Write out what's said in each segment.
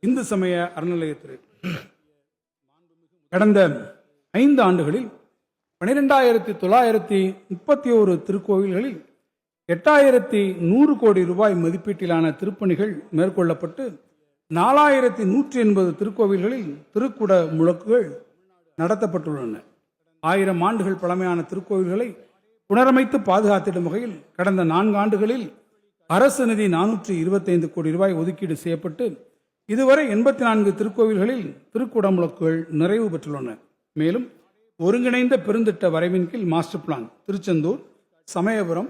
இந்து சமய அறநிலையத்துறை கடந்த 5 ஆண்டுகளில் 12,931 திருக்கோவில்களில் 8,100 கோடி ரூபாய் மதிப்பீட்டிலான திருப்பணிகள் மேற்கொள்ளப்பட்டு 4,180 திருக்கோவில்களில் திருக்குட முழக்குகள் நடத்தப்பட்டுள்ளன. 1000 ஆண்டுகள் பழமையான திருக்கோவில்களை புனரமைத்து பாதுகாத்திடும் வகையில் கடந்த 4 ஆண்டுகளில் அரசு நிதி 425 கோடி ரூபாய் ஒதுக்கீடு செய்யப்பட்டு இதுவரை 84 திருக்கோவில்களில் திருக்குடமுழக்குகள் நிறைவு பெற்றுள்ளன. மேலும் ஒருங்கிணைந்த பெருந்திட்ட வரைவின் கீழ் மாஸ்டர் பிளான் திருச்செந்தூர், சமயபுரம்,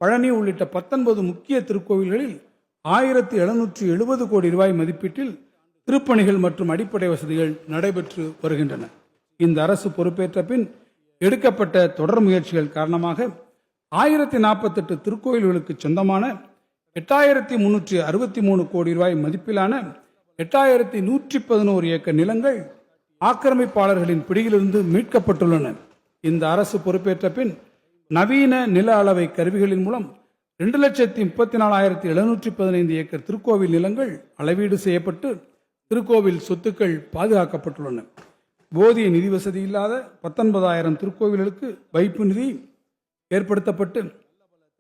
பழனி உள்ளிட்ட 19 முக்கிய திருக்கோவில்களில் 1,770 கோடி ரூபாய் மதிப்பீட்டில் திருப்பணிகள் மற்றும் அடிப்படை வசதிகள் நடைபெற்று வருகின்றன. இந்த அரசு பொறுப்பேற்ற பின் எடுக்கப்பட்ட தொடர் முயற்சிகள் காரணமாக 1048 திருக்கோயில்களுக்கு சொந்தமான 8,363 கோடி ரூபாய் மதிப்பிலான 8,111 ஏக்கர் நிலங்கள் ஆக்கிரமிப்பாளர்களின் பிடியிலிருந்து மீட்கப்பட்டுள்ளன. இந்த அரசு பொறுப்பேற்ற பின் நவீன நில அளவை கருவிகளின் மூலம் 2,34,715 ஏக்கர் திருக்கோவில் நிலங்கள் அளவீடு செய்யப்பட்டு திருக்கோவில் சொத்துக்கள் பாதுகாக்கப்பட்டுள்ளன. போதிய நிதி வசதி இல்லாத 19,000 திருக்கோவில்களுக்கு வைப்பு நிதி ஏற்படுத்தப்பட்டு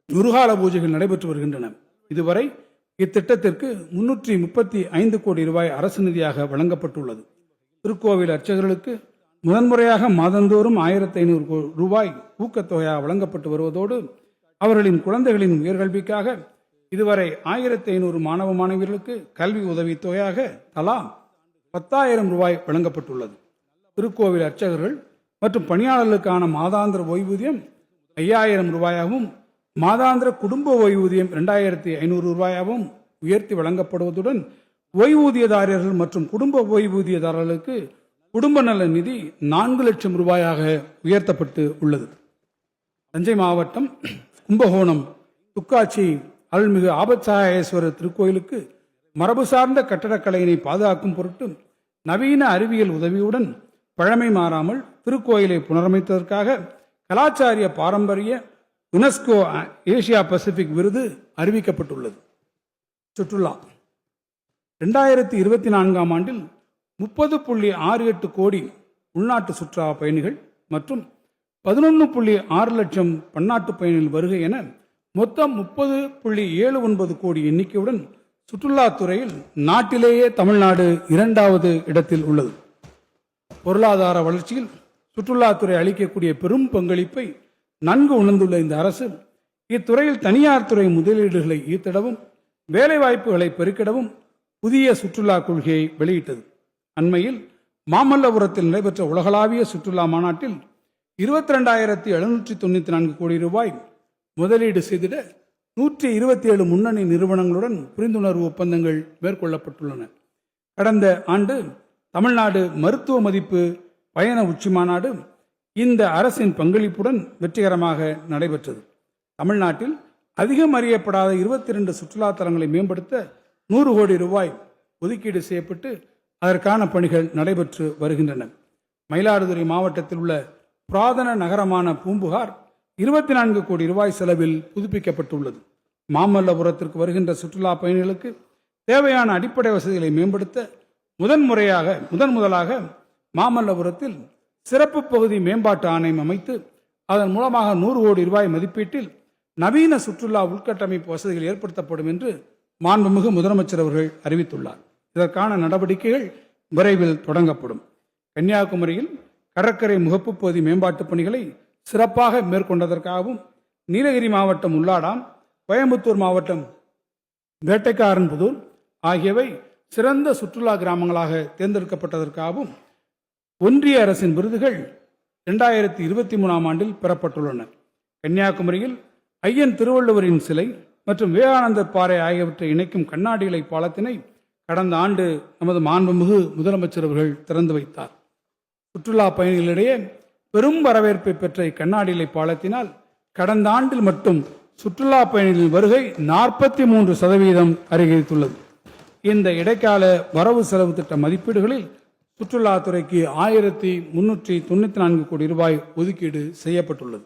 குருகால பூஜைகள் நடைபெற்று வருகின்றன. இதுவரை இத்திட்டத்திற்கு 335 கோடி ரூபாய் அரசு நிதியாக வழங்கப்பட்டுள்ளது. திருக்கோவில் அர்ச்சகர்களுக்கு முதன்முறையாக மாதந்தோறும் 1,500 ரூபாய் ஊக்கத்தொகையாக வழங்கப்பட்டு வருவதோடு அவர்களின் குழந்தைகளின் உயர்கல்விக்காக இதுவரை 1,500 மாணவ மாணவியர்களுக்கு கல்வி உதவித் தொகையாக தலா 10,000 ரூபாய் வழங்கப்பட்டுள்ளது. திருக்கோவில் அர்ச்சகர்கள் மற்றும் பணியாளர்களுக்கான மாதாந்திர ஓய்வூதியம் 5,000 ரூபாயாகவும் மாதாந்திர குடும்ப ஓய்வூதியம் 2,500 ரூபாயாகவும் உயர்த்தி வழங்கப்படுவதுடன் ஓய்வூதியதாரர்கள் மற்றும் குடும்ப ஓய்வூதியதாரர்களுக்கு குடும்ப நல நிதி 4 லட்சம் ரூபாயாக உயர்த்தப்பட்டு உள்ளது. தஞ்சை மாவட்டம் கும்பகோணம் துக்காட்சி அருள்மிகு ஆபத்சகாயேஸ்வரர் திருக்கோயிலுக்கு மரபு சார்ந்த கட்டடக்கலையினை பாதுகாக்கும் பொருட்டு நவீன அறிவியல் உதவியுடன் பழமை மாறாமல் திருக்கோயிலை புனரமைத்ததற்காக கலாச்சாரிய பாரம்பரிய யுனெஸ்கோ ஏசியா பசிபிக் விருது அறிவிக்கப்பட்டுள்ளது. சுற்றுலா 2024 ஆண்டில் 30.68 கோடி உள்நாட்டு சுற்றுலா பயணிகள் மற்றும் 11.6 லட்சம் பன்னாட்டு பயணிகள் வருகை என மொத்தம் 30.79 கோடி எண்ணிக்கையுடன் சுற்றுலாத்துறையில் நாட்டிலேயே தமிழ்நாடு 2வது இடத்தில் உள்ளது. பொருளாதார வளர்ச்சியில் சுற்றுலாத்துறை அளிக்கக்கூடிய பெரும் பங்களிப்பை நன்கு உணர்ந்துள்ள இந்த அரசு இத்துறையில் தனியார் துறை முதலீடுகளை ஈர்த்திடவும் வேலைவாய்ப்புகளை பெருக்கிடவும் புதிய சுற்றுலா கொள்கையை வெளியிட்டது. அண்மையில் மாமல்லபுரத்தில் நடைபெற்ற உலகளாவிய சுற்றுலா மாநாட்டில் 22,794 கோடி ரூபாய் முதலீடு செய்திட 127 முன்னணி நிறுவனங்களுடன் புரிந்துணர்வு ஒப்பந்தங்கள் மேற்கொள்ளப்பட்டுள்ளன. கடந்த ஆண்டு தமிழ்நாடு மருத்துவ மதிப்பு பயண உச்சி மாநாடு இந்த அரசின் பங்களிப்புடன் வெற்றிகரமாக நடைபெற்றது. தமிழ்நாட்டில் அதிகம் அறியப்படாத 22 சுற்றுலா தலங்களை மேம்படுத்த 100 கோடி ரூபாய் ஒதுக்கீடு செய்யப்பட்டு அதற்கான பணிகள் நடைபெற்று வருகின்றன. மயிலாடுதுறை மாவட்டத்தில் உள்ள புராதன நகரமான பூம்புகார் 24 கோடி ரூபாய் செலவில் புதுப்பிக்கப்பட்டுள்ளது. மாமல்லபுரத்திற்கு வருகின்ற சுற்றுலா பயணிகளுக்கு தேவையான அடிப்படை வசதிகளை மேம்படுத்த முதன் முதலாக மாமல்லபுரத்தில் சிறப்பு பகுதி மேம்பாட்டு ஆணையம் அமைத்து அதன் மூலமாக 100 கோடி ரூபாய் மதிப்பீட்டில் நவீன சுற்றுலா உள்கட்டமைப்பு வசதிகள் ஏற்படுத்தப்படும் என்று மாண்புமிகு முதலமைச்சர் அவர்கள் அறிவித்துள்ளார். இதற்கான நடவடிக்கைகள் விரைவில் தொடங்கப்படும். கன்னியாகுமரியில் கடற்கரை முகப்பு பகுதி மேம்பாட்டு பணிகளை சிறப்பாக மேற்கொண்டதற்காகவும் நீலகிரி மாவட்டம் உள்ளாடாம், கோயம்புத்தூர் மாவட்டம் வேட்டைக்காரன்புதூர் ஆகியவை சிறந்த சுற்றுலா கிராமங்களாக தேர்ந்தெடுக்கப்பட்டதற்காகவும் ஒன்றிய அரசின் விருதுகள் 2023 ஆண்டில் பெறப்பட்டுள்ளன. கன்னியாகுமரியில் ஐயன் திருவள்ளுவரின் சிலை மற்றும் விவேகானந்தர் பாறை ஆகியவற்றை இணைக்கும் கண்ணாடி இலை பாலத்தினை கடந்த ஆண்டு நமது மாண்புமிகு முதலமைச்சர் அவர்கள் திறந்து வைத்தார். சுற்றுலா பயணிகளிடையே பெரும் வரவேற்பை பெற்ற இக்கண்ணாடி இலை பாலத்தினால் கடந்த ஆண்டில் மட்டும் சுற்றுலா பயணிகளின் வருகை 43% அதிகரித்துள்ளது. இந்த இடைக்கால வரவு செலவு திட்ட மதிப்பீடுகளில் சுற்றுலாத்துறைக்கு 1,394 கோடி ரூபாய் ஒதுக்கீடு செய்யப்பட்டுள்ளது.